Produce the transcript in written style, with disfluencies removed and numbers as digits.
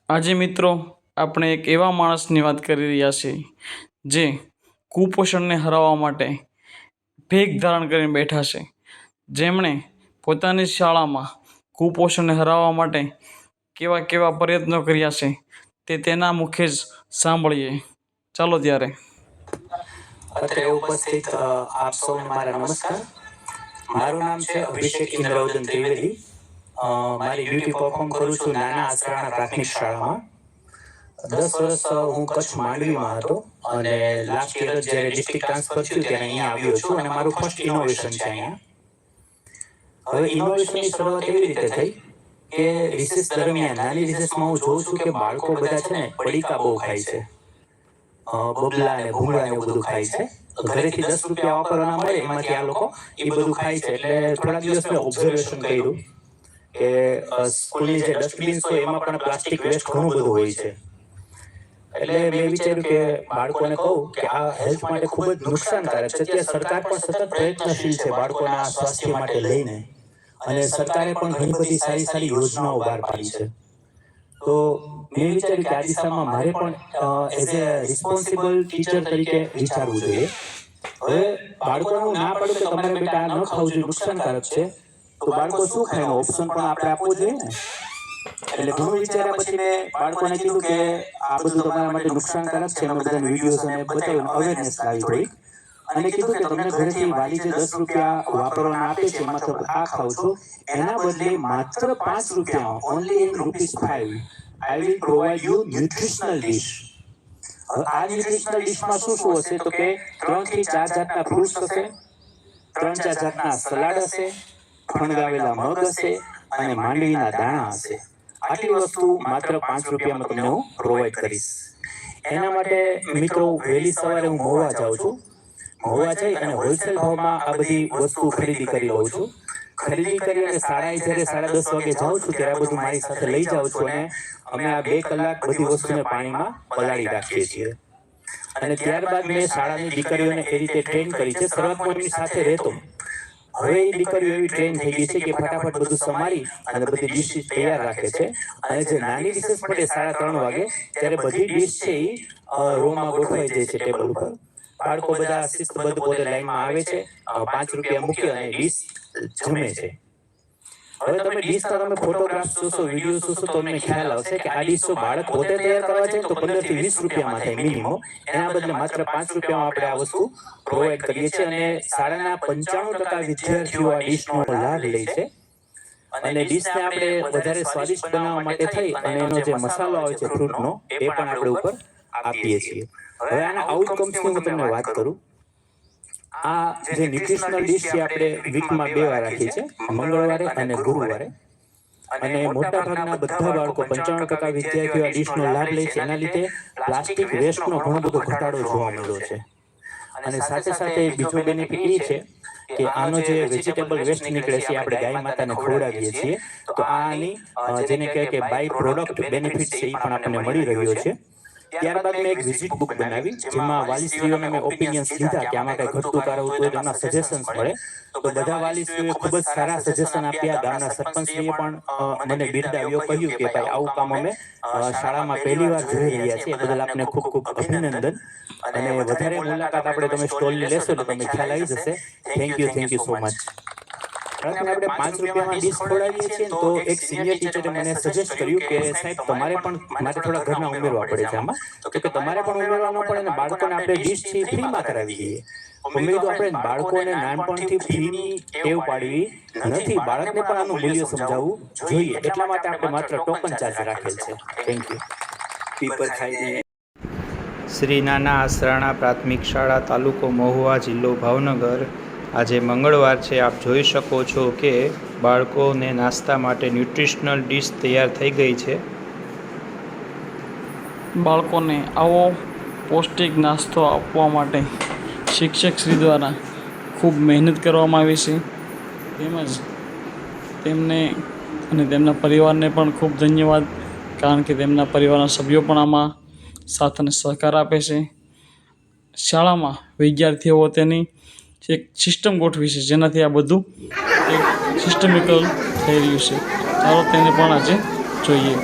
આજે મિત્રો આપણે એક એવા માણસની વાત કરી રહ્યા છીએ જે કુપોષણને હરાવવા માટે ભેગ ધારણ કરીને બેઠા છે, જેમણે પોતાની શાળામાં કુપોષણને હરાવવા માટે કેવા કેવા પ્રયત્નો કર્યા છે તે તેના મુખે જ સાંભળીએ. ચાલો ત્યારે. અત્રે ઉપસ્થિત આપ સૌને મારા નમસ્કાર. મારું નામ છે અભિષેક ઇન્દ્રવર્ધન ત્રિવેદી. મારી ડ્યુટી પરફોર્મ કરું છું નાના આસરાણા પ્રાથમિક શાળામાં. 10 વર્ષ હું કચ્છ માંડવીમાં હતો અને લાસ્ટ યર જ્યારે ડિસ્ટ્રિક્ટ ટ્રાન્સફર થયું ત્યારે અહીંયા આવ્યો છું અને મારું ફર્સ્ટ ઇનોવેશન છે અહીંયા. હવે ઇનોવેશનની શરૂઆત એવી રીતે થઈ કે રિસેસ દરમિયાન નાની રિસેસમાં હું જોઉં છું કે બાળકો બધા છે ને પડીકા બહુ ખાય છે, બબલા ને ભૂંગળા ને બધું ખાય છે. ઘરેથી 10 રૂપિયા વાપરવાના મળે એમાંથી આ લોકો એ બધું ખાય છે. એટલે થોડા દિવસ મેં ઓબ્ઝર્વેશન કર્યું કે સ્કૂલની જે ડસ્ટબિન્સ હોય એમાં પણ પ્લાસ્ટિક વેસ્ટ ઘણું બધું હોય છે. એટલે મેં વિચાર્યું કે બાળકોને કહું કે આ હેલ્થ માટે ખૂબ જ નુકસાનકારક છે. ત્યાં સરકાર પણ સતત પ્રયત્નશીલ છે બાળકોના સ્વાસ્થ્ય માટે લઈને, અને સરકારે પણ ઘણી બધી સારી સારી યોજનાઓ બહાર પાડી છે. તો મેં વિચાર્યું કે આ દિશામાં મારે પણ એઝ એ રિસ્પોન્સિબલ ટીચર તરીકે વિચારવું જોઈએ. હવે બાળકોનું ના પડે કે તમારે બેટા આ ન ખાવું જોઈએ, નુકસાનકારક છે, તો બાળકો શું ખાય એનો ઓપ્શન પણ આપણે આપવો જોઈએ ને. એટલે ઘણું વિચાર્યા પછી મેં બાળકોને કીધું કે આ બધું તમારા માટે નુકસાનકારક છે. અમે બધાને વિડીયોઝ અને બતાવ્યું, અવેરનેસ લાવી થોડીક, અને કીધું કે તમને ઘરેથી વાલી જે 10 રૂપિયા વાપરવાના આપે છે એમાં તમે આ ખાવ છો, એના બદલે માત્ર 5 રૂપિયામાં, only in ₹5 I will provide you nutritional dish. આ ન્યુટ્રિશનલ ડિશમાં શું શું હશે તો કે 3 થી 4 જાતના ફ્રૂટ્સ હશે, 3-4 જાતના સલાડ હશે, ફણગાવેલા મગ હશે અને માંડવીના દાણા હશે. આટલી વસ્તુ માત્ર 5 રૂપિયામાં તમને હું પ્રોવાઈડ કરીશ. એના માટે મિત્રો વહેલી સવારે હું મહુવા જાઉં છું. મહુવા જઈ અને હોલસેલ ભાવમાં આ બધી વસ્તુ ખરીદી કરી લઉં છું. ખરીદી કરી અને શાળાએ જ્યારે 10:30 વાગે જાઉં છું ત્યારે આ બધું મારી સાથે લઈ જાઉં છું અને અમે આ 2 કલાક બધી વસ્તુને પાણીમાં પલાળી રાખીએ છીએ. અને ત્યારબાદ મેં શાળાની દીકરીઓને એ રીતે ટ્રેન કરી છે. શરૂઆતમાં એમની સાથે રહેતો, હવે એ દીકરીઓ એવી ટ્રેન થઈ ગઈ છે કે ફટાફટ બધું સમારી અને બધી ડિશિસ તૈયાર રાખે છે. અને જે નાની રિસેસ પડે 3:30 વાગે ત્યારે બધી ડિશ છે એ રોમાં ગોઠવાઈ જાય છે ટેબલ ઉપર. બાળકો બધા શિસ્તબદ્ધ પોતે લાઈનમાં આવે છે, 5 રૂપિયા મૂકી અને ડિશ જમે છે. હવે તમે ડિશના તમે ફોટોગ્રાફ્સ જોશો, વિડીયો જોશો તો તમને ખ્યાલ આવશે કે આ ડિશ જો બાળક પોતે તૈયાર કરવા જાય તો 15 થી 20 રૂપિયામાં થાય મિનિમમ. એના બદલે માત્ર 5 રૂપિયામાં આપણે આ વસ્તુ પ્રોવાઈડ કરીએ છીએ અને શાળાના 95% વિદ્યાર્થીઓ આ ડિશનો લાભ લે છે. અને ડિશને આપણે વધારે સ્વાદિષ્ટ બનાવવા માટે થઈ અને એનો જે મસાલો આવે છે ફ્રૂટનો, એ પણ આપણે ઉપર આપીએ છીએ. હવે આના આઉટકમ્સની હું તમને વાત કરું. આ જે ન્યુટ્રિશનલ ડિશ છે આપણે વીકમાં 2 વાર રાખીએ છીએ, મંગળવારે અને ગુરુવારે. અને મોટાભાગના બધા બાળકો 95% વિદ્યાર્થીઓ આ ડિશનો લાભ લે છે. એના લીધે પ્લાસ્ટિક વેસ્ટનો ઘણો બધો ઘટાડો જોવા મળ્યો છે. અને સાથે સાથે બીજો બેનિફિટ એ છે કે આનો જે વેજીટેબલ વેસ્ટ નીકળે છે આપણે ગાય માતાને ખવડાવીએ છીએ, તો આની જેને કહે કે બાય પ્રોડક્ટ બેનિફિટ છે એ પણ આપણને મળી રહ્યો છે. ત્યારબાદ મેં એક વિઝિટ બુક બનાવી જેમાં વાલીશ્રીઓને મેં ઓપિનિયન્સ લીધા કે આમાં કંઈ ઘટતું કરાવવું તો એમના સજેશન્સ મળે. તો બધા વાલીશ્રીઓએ ખૂબ જ સારા સજેશન આપ્યા. ગામના સરપંચશ્રીએ પણ મને બિરદાવ્યો, કહ્યું કે ભાઈ આવું કામ અમે શાળામાં પહેલી વાર જોઈ રહ્યા છીએ, એ બદલ આપને ખૂબ ખૂબ અભિનંદન. અને વધારે મુલાકાત તમે સ્ટોલની લેશો તો તમને ખ્યાલ આવી જશે. Thank you so much. આપણે 5 રૂપિયામાં ડીશ ખવડાવીએ છીએ તો એક સિનિયર ટીચરે મને સજેસ્ટ કર્યું કે સાહેબ તમારે પણ, મારે થોડા ઘરના ઉમેરવા પડે છે આમાં, તો કે તમારે પણ ઉમેરવા ન પડે ને બાળકોને આપણે ડીશ છે ફ્રીમાં કરાવી દઈએ. મેં કીધું આપણે બાળકોને નાનપણથી ફ્રીની ટેવ પાડવી નથી, બાળકને પણ આનું મૂલ્ય સમજાવવું જોઈએ. એટલા માટે આપણે માત્ર ટોકન ચાર્જ રાખેલ છે. Thank you. પીપર ખાઈને શ્રી નાના આસરાણા પ્રાથમિક શાળા, તાલુકો મહુવા, જિલ્લો ભાવનગર. આજે મંગળવાર છે. આપ જોઈ શકો છો કે બાળકોને નાસ્તા માટે ન્યુટ્રિશનલ ડિશ તૈયાર થઈ ગઈ છે. બાળકોને આવો પૌષ્ટિક નાસ્તો આપવા માટે શિક્ષકશ્રી દ્વારા ખૂબ મહેનત કરવામાં આવી છે. તેમજ તેમને અને તેમના પરિવારને પણ ખૂબ ધન્યવાદ, કારણ કે તેમના પરિવારના સભ્યો પણ આમાં સાથ અને સહકાર આપે છે. શાળામાં વિદ્યાર્થીઓ તેની એક સિસ્ટમ ગોઠવી છે જેનાથી આ બધું એક સિસ્ટમિકલ થઈ રહ્યું છે. ચાલો તેને પણ આજે જોઈએ.